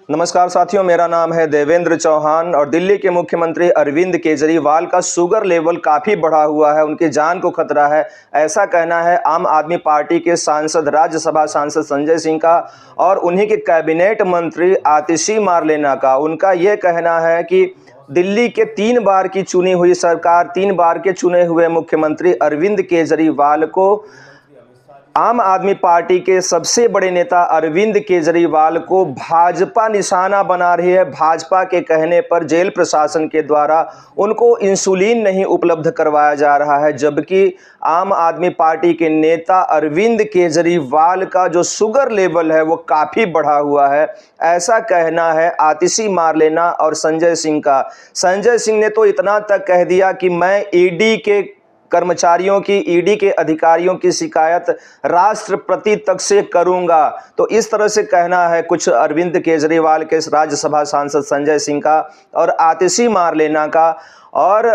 नमस्कार साथियों, मेरा नाम है देवेंद्र चौहान और दिल्ली के मुख्यमंत्री अरविंद केजरीवाल का शुगर लेवल काफ़ी बढ़ा हुआ है, उनकी जान को खतरा है। ऐसा कहना है आम आदमी पार्टी के सांसद, राज्यसभा सांसद संजय सिंह का और उन्हीं के कैबिनेट मंत्री आतिशी मार्लेना का। उनका ये कहना है कि दिल्ली के 3 बार की चुनी हुई सरकार, 3 बार के चुने हुए मुख्यमंत्री अरविंद केजरीवाल को, आम आदमी पार्टी के सबसे बड़े नेता अरविंद केजरीवाल को भाजपा निशाना बना रही है। भाजपा के कहने पर जेल प्रशासन के द्वारा उनको इंसुलिन नहीं उपलब्ध करवाया जा रहा है, जबकि आम आदमी पार्टी के नेता अरविंद केजरीवाल का जो शुगर लेवल है वो काफ़ी बढ़ा हुआ है। ऐसा कहना है आतिशी मार्लेना और संजय सिंह का। संजय सिंह ने तो इतना तक कह दिया कि मैं ईडी के कर्मचारियों की, ईडी के अधिकारियों की शिकायत राष्ट्रपति तक से करूंगा। तो इस तरह से कहना है कुछ अरविंद केजरीवाल के राज्यसभा सांसद संजय सिंह का और आतिशी मार्लेना का। और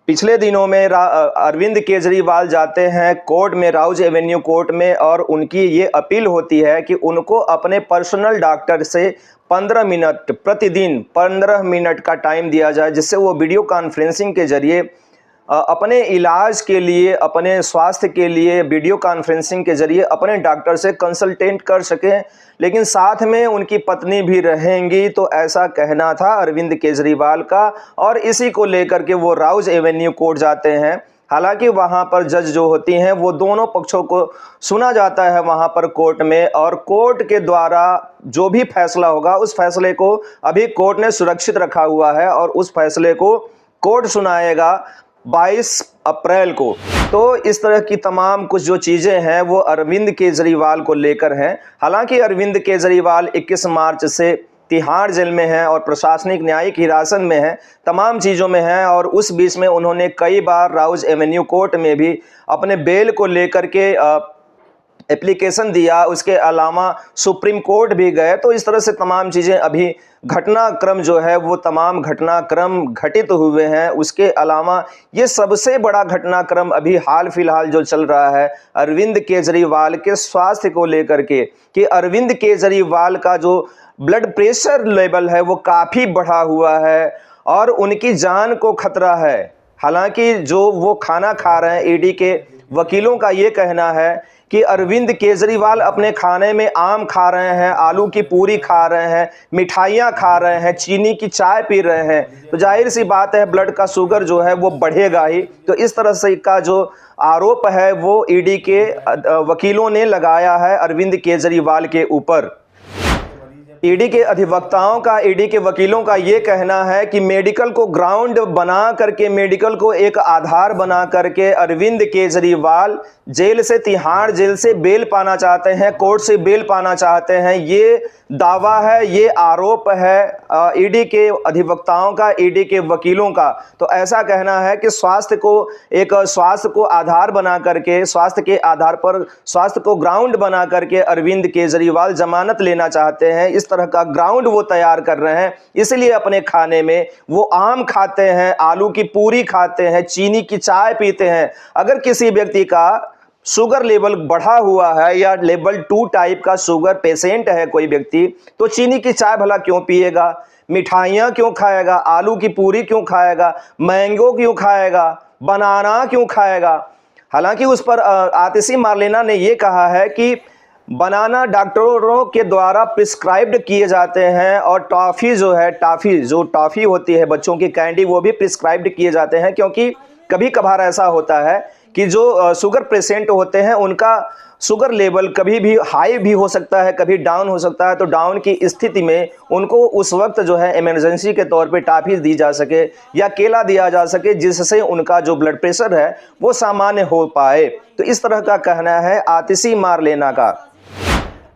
पिछले दिनों में अरविंद केजरीवाल जाते हैं कोर्ट में, राउज एवेन्यू कोर्ट में, और उनकी ये अपील होती है कि उनको अपने पर्सनल डॉक्टर से 15 मिनट प्रतिदिन 15 मिनट का टाइम दिया जाए, जिससे वो वीडियो कॉन्फ्रेंसिंग के जरिए अपने इलाज के लिए, अपने स्वास्थ्य के लिए वीडियो कॉन्फ्रेंसिंग के जरिए अपने डॉक्टर से कंसल्टेंट कर सकें, लेकिन साथ में उनकी पत्नी भी रहेंगी। तो ऐसा कहना था अरविंद केजरीवाल का और इसी को लेकर के वो राउज एवेन्यू कोर्ट जाते हैं। हालांकि वहां पर जज जो होती हैं वो दोनों पक्षों को सुना जाता है वहां पर कोर्ट में, और कोर्ट के द्वारा जो भी फैसला होगा उस फैसले को अभी कोर्ट ने सुरक्षित रखा हुआ है और उस फैसले को कोर्ट सुनाएगा 22 अप्रैल को। तो इस तरह की तमाम कुछ जो चीज़ें हैं वो अरविंद केजरीवाल को लेकर हैं। हालांकि अरविंद केजरीवाल 21 मार्च से तिहाड़ जेल में हैं और प्रशासनिक न्यायिक हिरासत में हैं, तमाम चीज़ों में हैं, और उस बीच में उन्होंने कई बार राउज एवेन्यू कोर्ट में भी अपने बेल को लेकर के एप्लीकेशन दिया। उसके अलावा सुप्रीम कोर्ट भी गए। तो इस तरह से तमाम चीज़ें अभी घटनाक्रम जो है वो तमाम घटनाक्रम घटित हुए हैं। उसके अलावा ये सबसे बड़ा घटनाक्रम अभी हाल फिलहाल जो चल रहा है अरविंद केजरीवाल के स्वास्थ्य को लेकर के, कि अरविंद केजरीवाल का जो ब्लड प्रेशर लेवल है वो काफ़ी बढ़ा हुआ है और उनकी जान को खतरा है। हालांकि जो वो खाना खा रहे हैं, ईडी के वकीलों का ये कहना है कि अरविंद केजरीवाल अपने खाने में आम खा रहे हैं, आलू की पूरी खा रहे हैं, मिठाइयाँ खा रहे हैं, चीनी की चाय पी रहे हैं। तो जाहिर सी बात है ब्लड का शुगर जो है वो बढ़ेगा ही। तो इस तरह से का जो आरोप है वो ईडी के वकीलों ने लगाया है अरविंद केजरीवाल के ऊपर। ईडी के अधिवक्ताओं का, ईडी के वकीलों का ये कहना है कि मेडिकल को ग्राउंड बना करके, मेडिकल को एक आधार बना करके अरविंद केजरीवाल जेल से, तिहाड़ जेल से बेल पाना चाहते हैं, कोर्ट से बेल पाना चाहते हैं। ये दावा है, ये आरोप है ईडी के अधिवक्ताओं का, ईडी के वकीलों का। तो ऐसा कहना है कि स्वास्थ्य को आधार बना करके, स्वास्थ्य के आधार पर, स्वास्थ्य को ग्राउंड बना करके अरविंद केजरीवाल जमानत लेना चाहते हैं। इस तरह का ग्राउंड वो तैयार कर रहे हैं, इसलिए अपने खाने में वो आम खाते हैं, आलू की पूरी खाते हैं, चीनी की चाय पीते हैं। अगर किसी व्यक्ति का शुगर लेवल बढ़ा हुआ है या लेवल 2 टाइप का शुगर पेशेंट है कोई व्यक्ति, तो चीनी की चाय भला क्यों पिएगा, मिठाइयाँ क्यों खाएगा, आलू की पूरी क्यों खाएगा, मैंगो क्यों खाएगा, बनाना क्यों खाएगा। हालांकि उस पर आतिशी मार्लेना ने यह कहा है कि बनाना डॉक्टरों के द्वारा प्रिस्क्राइब्ड किए जाते हैं, और टॉफ़ी जो है, टॉफ़ी होती है बच्चों की कैंडी, वो भी प्रिस्क्राइब्ड किए जाते हैं, क्योंकि कभी कभार ऐसा होता है कि जो शुगर पेशेंट होते हैं उनका शुगर लेवल कभी भी हाई भी हो सकता है, कभी डाउन हो सकता है। तो डाउन की स्थिति में उनको उस वक्त जो है इमरजेंसी के तौर पे टॉफ़ी दी जा सके या केला दिया जा सके, जिससे उनका जो ब्लड प्रेशर है वो सामान्य हो पाए। तो इस तरह का कहना है आतिशी मार्लेना का।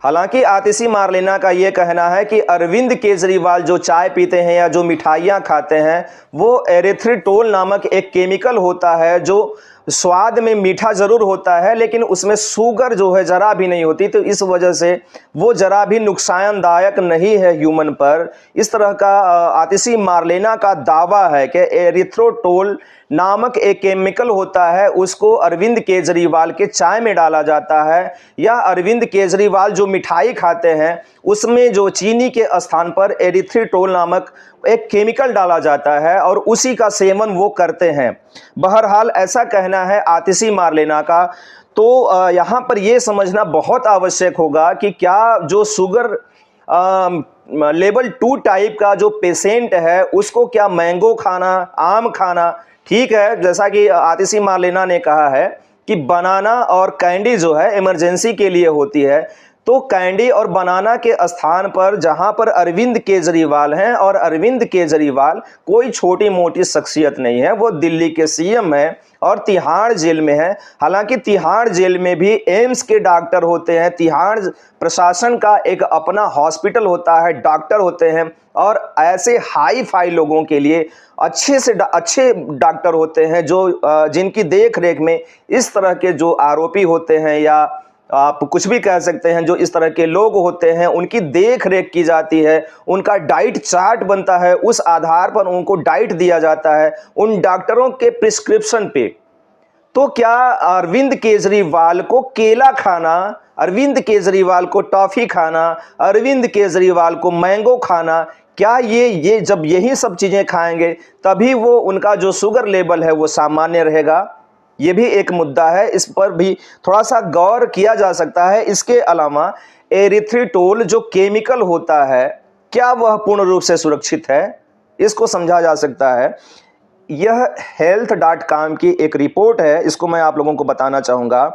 हालांकि आतिशी मार्लेना का ये कहना है कि अरविंद केजरीवाल जो चाय पीते हैं या जो मिठाइयाँ खाते हैं वो एरिथ्रिटोल नामक एक केमिकल होता है, जो स्वाद में मीठा ज़रूर होता है लेकिन उसमें शुगर जो है ज़रा भी नहीं होती। तो इस वजह से वो ज़रा भी नुकसानदायक नहीं है ह्यूमन पर। इस तरह का आतिशी मार्लेना का दावा है कि एरिथ्रोटोल नामक एक केमिकल होता है, उसको अरविंद केजरीवाल के चाय में डाला जाता है, या अरविंद केजरीवाल जो मिठाई खाते हैं उसमें जो चीनी के स्थान पर एरिथ्रिटोल नामक एक केमिकल डाला जाता है और उसी का सेवन वो करते हैं। बहरहाल ऐसा कहना है आतिशी मार्लेना का। तो यहाँ पर ये समझना बहुत आवश्यक होगा कि क्या जो शुगर लेवल 2 टाइप का जो पेशेंट है उसको क्या मैंगो खाना, आम खाना ठीक है। जैसा कि आतिशी मार्लेना ने कहा है कि बनाना और कैंडी जो है इमरजेंसी के लिए होती है, तो कैंडी और बनाना के स्थान पर जहां पर अरविंद केजरीवाल हैं, और अरविंद केजरीवाल कोई छोटी मोटी शख्सियत नहीं है, वो दिल्ली के सीएम है और तिहाड़ जेल में है। हालांकि तिहाड़ जेल में भी एम्स के डॉक्टर होते हैं, तिहाड़ प्रशासन का एक अपना हॉस्पिटल होता है, डॉक्टर होते हैं, और ऐसे हाई फाई लोगों के लिए अच्छे डॉक्टर होते हैं जो जिनकी देख रेख में इस तरह के जो आरोपी होते हैं, या आप कुछ भी कह सकते हैं, जो इस तरह के लोग होते हैं उनकी देख रेख की जाती है, उनका डाइट चार्ट बनता है, उस आधार पर उनको डाइट दिया जाता है उन डॉक्टरों के प्रिस्क्रिप्शन पे। तो क्या अरविंद केजरीवाल को केला खाना, अरविंद केजरीवाल को टॉफी खाना, अरविंद केजरीवाल को मैंगो खाना, क्या ये जब यही सब चीजें खाएंगे तभी वो उनका जो शुगर लेवल है वो सामान्य रहेगा? ये भी एक मुद्दा है, इस पर भी थोड़ा सा गौर किया जा सकता है। इसके अलावा एरिथ्रिटोल जो केमिकल होता है, क्या वह पूर्ण रूप से सुरक्षित है? इसको समझा जा सकता है। यह health.com की एक रिपोर्ट है, इसको मैं आप लोगों को बताना चाहूँगा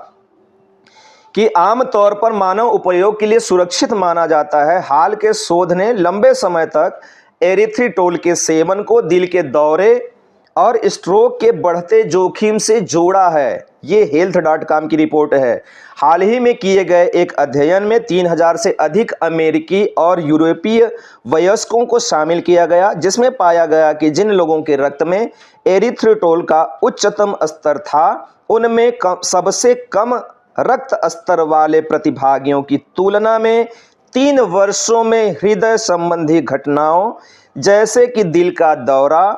कि आमतौर पर मानव उपयोग के लिए सुरक्षित माना जाता है। हाल के शोध ने लंबे समय तक एरिथ्रिटोल के सेवन को दिल के दौरे और स्ट्रोक के बढ़ते जोखिम से जोड़ा है। ये health.com की रिपोर्ट है। हाल ही में किए गए एक अध्ययन में 3000 से अधिक अमेरिकी और यूरोपीय वयस्कों को शामिल किया गया, जिसमें पाया गया कि जिन लोगों के रक्त में एरिथ्रिटोल का उच्चतम स्तर था, उनमें सबसे कम रक्त स्तर वाले प्रतिभागियों की तुलना में 3 वर्षों में हृदय संबंधी घटनाओं जैसे कि दिल का दौरा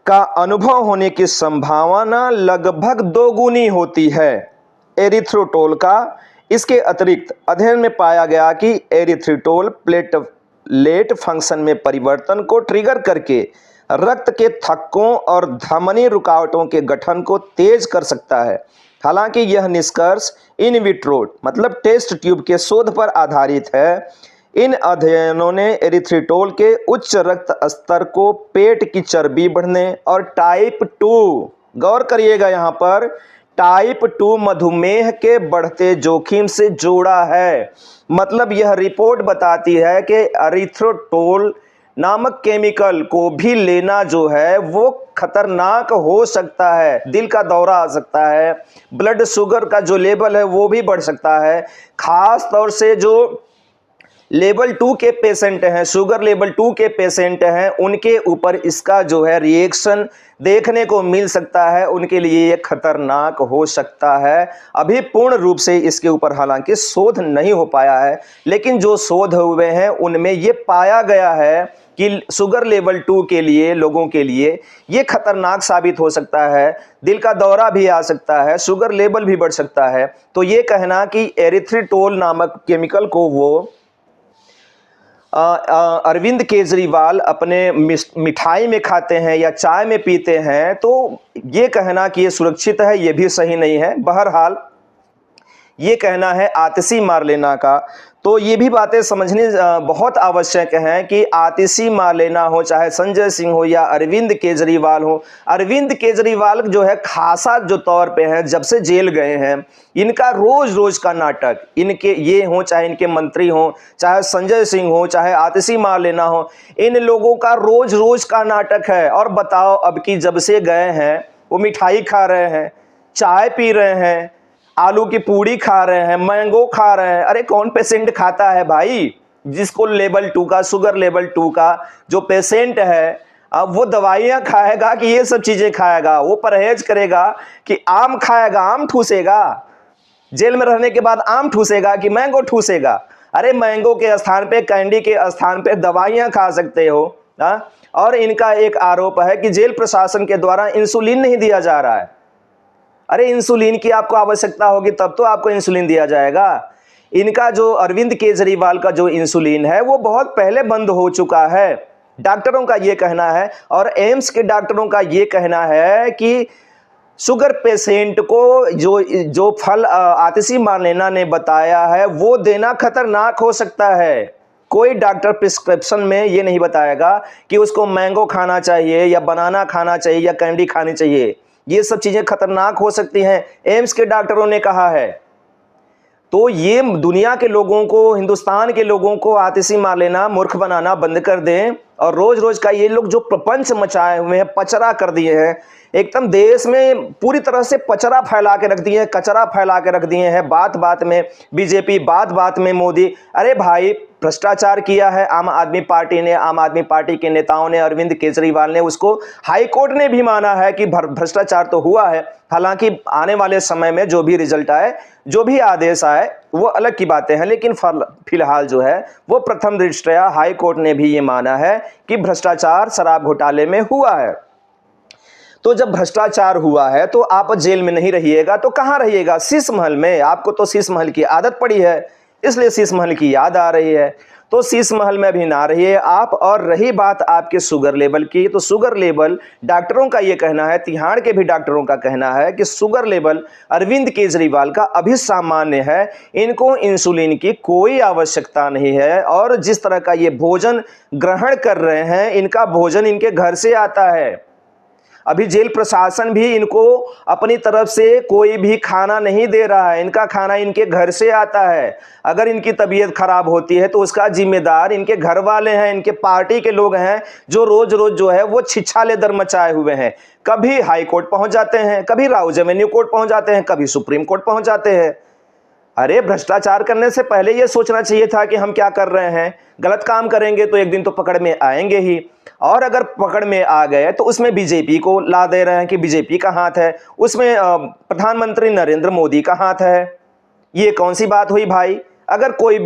का अनुभव होने की संभावना लगभग 2 गुनी होती है एरिथ्रिटोल का। इसके अतिरिक्त अध्ययन में पाया गया कि एरिथ्रिटोल प्लेटलेट फंक्शन में परिवर्तन को ट्रिगर करके रक्त के थक्कों और धमनी रुकावटों के गठन को तेज कर सकता है। हालांकि यह निष्कर्ष इन विट्रो मतलब टेस्ट ट्यूब के शोध पर आधारित है। इन अध्ययनों ने एरिथ्रिटोल के उच्च रक्त स्तर को पेट की चर्बी बढ़ने और टाइप 2, गौर करिएगा यहाँ पर, टाइप 2 मधुमेह के बढ़ते जोखिम से जोड़ा है। मतलब यह रिपोर्ट बताती है कि एरिथ्रिटोल नामक केमिकल को भी लेना जो है वो खतरनाक हो सकता है। दिल का दौरा आ सकता है, ब्लड शुगर का जो लेवल है वो भी बढ़ सकता है। खास तौर से जो लेवल 2 के पेशेंट हैं, शुगर लेवल 2 के पेशेंट हैं, उनके ऊपर इसका जो है रिएक्शन देखने को मिल सकता है, उनके लिए ये खतरनाक हो सकता है। अभी पूर्ण रूप से इसके ऊपर हालांकि शोध नहीं हो पाया है, लेकिन जो शोध हुए हैं उनमें ये पाया गया है कि शुगर लेवल 2 के लिए लोगों के लिए ये खतरनाक साबित हो सकता है। दिल का दौरा भी आ सकता है, शुगर लेवल भी बढ़ सकता है। तो ये कहना कि एरिथ्रिटोल नामक केमिकल को वो अरविंद केजरीवाल अपने मिठाई में खाते हैं या चाय में पीते हैं, तो ये कहना कि ये सुरक्षित है ये भी सही नहीं है। बहरहाल ये कहना है आतिशी मार्लेना का। तो ये भी बातें समझनी बहुत आवश्यक हैं कि आतिशी मार्लेना हो, चाहे संजय सिंह हो या अरविंद केजरीवाल हो, अरविंद केजरीवाल जो है खासा जो तौर पे हैं, जब से जेल गए हैं, इनका रोज रोज का नाटक, इनके ये हो चाहे इनके मंत्री हो, चाहे संजय सिंह हो, चाहे आतिशी मार्लेना हो, इन लोगों का रोज रोज का नाटक है। और बताओ, अब की जब से गए हैं वो मिठाई खा रहे हैं, चाय पी रहे हैं, आलू की पूड़ी खा रहे हैं, मैंगो खा रहे हैं। अरे कौन पेशेंट खाता है भाई? जिसको लेवल 2 का, शुगर लेवल 2 का जो पेशेंट है, अब वो दवाइयाँ खाएगा कि ये सब चीज़ें खाएगा? वो परहेज करेगा कि आम खाएगा, आम ठूसेगा, जेल में रहने के बाद आम ठूसेगा कि मैंगो ठूसेगा? अरे मैंगो के स्थान पे, कैंडी के स्थान पे दवाइयाँ खा सकते हो। और इनका एक आरोप है कि जेल प्रशासन के द्वारा इंसुलिन नहीं दिया जा रहा है। अरे इंसुलिन की आपको आवश्यकता होगी तब तो आपको इंसुलिन दिया जाएगा। इनका जो अरविंद केजरीवाल का जो इंसुलिन है वो बहुत पहले बंद हो चुका है, डॉक्टरों का ये कहना है। और एम्स के डॉक्टरों का ये कहना है कि शुगर पेशेंट को जो फल आतिशी मार्लेना ने बताया है वो देना खतरनाक हो सकता है। कोई डॉक्टर प्रिस्क्रिप्शन में ये नहीं बताएगा कि उसको मैंगो खाना चाहिए या बनाना खाना चाहिए या कैंडी खानी चाहिए। ये सब चीजें खतरनाक हो सकती हैं, एम्स के डॉक्टरों ने कहा है। तो ये दुनिया के लोगों को, हिंदुस्तान के लोगों को आतिशी मार लेना, मूर्ख बनाना बंद कर दें। और रोज रोज का ये लोग जो प्रपंच मचाए हुए हैं, पचरा कर दिए हैं, एकदम देश में पूरी तरह से पचरा फैला के रख दिए हैं, कचरा फैला के रख दिए हैं। बात बात में बीजेपी, बात बात में मोदी। अरे भाई, भ्रष्टाचार किया है आम आदमी पार्टी ने, आम आदमी पार्टी के नेताओं ने, अरविंद केजरीवाल ने। उसको हाई कोर्ट ने भी माना है कि भ्रष्टाचार तो हुआ है। हालांकि आने वाले समय में जो भी रिजल्ट आए, जो भी आदेश आए, वो अलग की बातें हैं, लेकिन फिलहाल जो है वो प्रथम दृष्टया हाई कोर्ट ने भी ये माना है कि भ्रष्टाचार शराब घोटाले में हुआ है। तो जब भ्रष्टाचार हुआ है तो आप जेल में नहीं रहिएगा तो कहां रहिएगा? शीश महल में। आपको तो शीश महल की आदत पड़ी है, इसलिए शीश महल की याद आ रही है। तो शीश महल में भी ना रहिए आप। और रही बात आपके शुगर लेवल की, तो शुगर लेवल डॉक्टरों का ये कहना है, तिहाड़ के भी डॉक्टरों का कहना है कि शुगर लेवल अरविंद केजरीवाल का अभी सामान्य है, इनको इंसुलिन की कोई आवश्यकता नहीं है। और जिस तरह का ये भोजन ग्रहण कर रहे हैं, इनका भोजन इनके घर से आता है। अभी जेल प्रशासन भी इनको अपनी तरफ से कोई भी खाना नहीं दे रहा है, इनका खाना इनके घर से आता है। अगर इनकी तबीयत खराब होती है तो उसका जिम्मेदार इनके घर वाले हैं, इनके पार्टी के लोग हैं, जो रोज रोज जो है वो छिछाले दर मचाए हुए हैं। कभी हाई कोर्ट पहुंच जाते हैं, कभी राउज एवेन्यू कोर्ट पहुंच जाते हैं, कभी सुप्रीम कोर्ट पहुंच जाते हैं। अरे भ्रष्टाचार करने से पहले ये सोचना चाहिए था कि हम क्या कर रहे हैं। गलत काम करेंगे तो एक दिन तो पकड़ में आएंगे ही, और अगर पकड़ में आ गए तो उसमें बीजेपी को ला दे रहे हैं कि बीजेपी का हाथ है, उसमें प्रधानमंत्री नरेंद्र मोदी का हाथ है। ये कौन सी बात हुई भाई? अगर कोई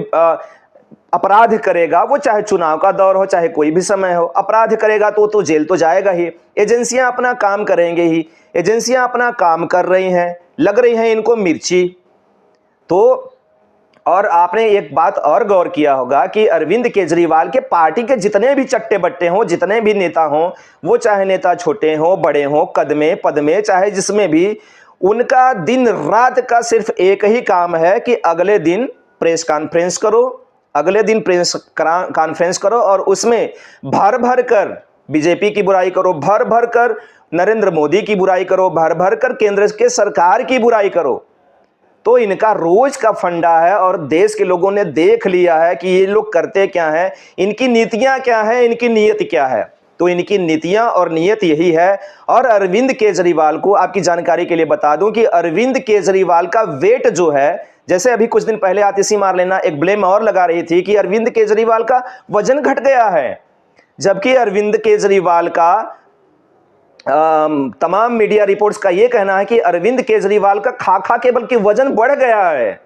अपराध करेगा, वो चाहे चुनाव का दौर हो, चाहे कोई भी समय हो, अपराध करेगा तो जेल तो जाएगा ही। एजेंसियां अपना काम करेंगे ही, एजेंसियां अपना काम कर रही हैं, लग रही हैं इनको मिर्ची। तो और आपने एक बात और गौर किया होगा कि अरविंद केजरीवाल के पार्टी के जितने भी चट्टे बट्टे हों, जितने भी नेता हों, वो चाहे नेता छोटे हों, बड़े हों, कद में पद में, चाहे जिसमें भी, उनका दिन रात का सिर्फ एक ही काम है कि अगले दिन प्रेस कॉन्फ्रेंस करो, अगले दिन प्रेस कॉन्फ्रेंस करो और उसमें भर भर कर बीजेपी की बुराई करो, भर भर कर नरेंद्र मोदी की बुराई करो, भर भर कर केंद्र के सरकार की बुराई करो। तो इनका रोज का फंडा है और देश के लोगों ने देख लिया है कि ये लोग करते क्या हैं, इनकी नीतियां क्या है, इनकी नीयत क्या है। तो इनकी नीतियां और नीयत यही है। और अरविंद केजरीवाल को आपकी जानकारी के लिए बता दूं कि अरविंद केजरीवाल का वेट जो है, जैसे अभी कुछ दिन पहले आतिशी मार्लेना एक ब्लेम और लगा रही थी कि अरविंद केजरीवाल का वजन घट गया है, जबकि अरविंद केजरीवाल का तमाम मीडिया रिपोर्ट्स का यह कहना है कि अरविंद केजरीवाल का खा खा के बल्कि वजन बढ़ गया है।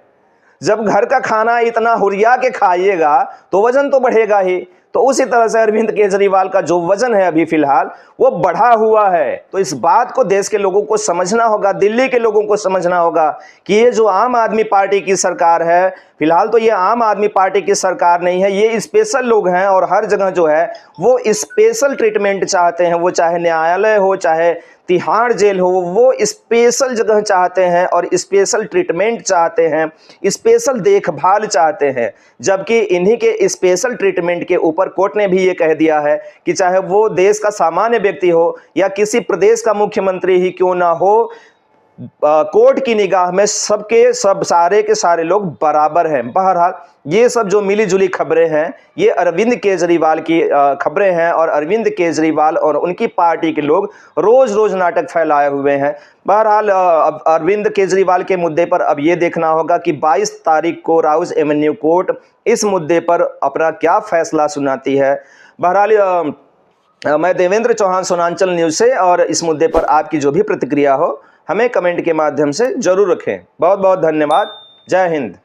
जब घर का खाना इतना हुरिया के खाइएगा तो वजन तो बढ़ेगा ही। तो उसी तरह से अरविंद केजरीवाल का जो वजन है अभी फिलहाल वो बढ़ा हुआ है। तो इस बात को देश के लोगों को समझना होगा, दिल्ली के लोगों को समझना होगा कि ये जो आम आदमी पार्टी की सरकार है, फिलहाल तो ये आम आदमी पार्टी की सरकार नहीं है, ये स्पेशल लोग हैं और हर जगह जो है वो स्पेशल ट्रीटमेंट चाहते हैं। वो चाहे न्यायालय हो, चाहे तिहाड़ जेल हो, वो स्पेशल जगह चाहते हैं और स्पेशल ट्रीटमेंट चाहते हैं, स्पेशल देखभाल चाहते हैं। जबकि इन्हीं के स्पेशल ट्रीटमेंट के ऊपर कोर्ट ने भी ये कह दिया है कि चाहे वो देश का सामान्य व्यक्ति हो या किसी प्रदेश का मुख्यमंत्री ही क्यों ना हो, कोर्ट की निगाह में सबके सब सारे के सारे लोग बराबर हैं। बहरहाल ये सब जो मिली जुली खबरें हैं, ये अरविंद केजरीवाल की खबरें हैं और अरविंद केजरीवाल और उनकी पार्टी के लोग रोज रोज नाटक फैलाए हुए हैं। बहरहाल अरविंद केजरीवाल के मुद्दे पर अब ये देखना होगा कि 22 तारीख को राउज एवेन्यू कोर्ट इस मुद्दे पर अपना क्या फैसला सुनाती है। बहरहाल मैं देवेंद्र चौहान, सोनांचल न्यूज़ से, और इस मुद्दे पर आपकी जो भी प्रतिक्रिया हो हमें कमेंट के माध्यम से जरूर रखें। बहुत बहुत धन्यवाद। जय हिंद।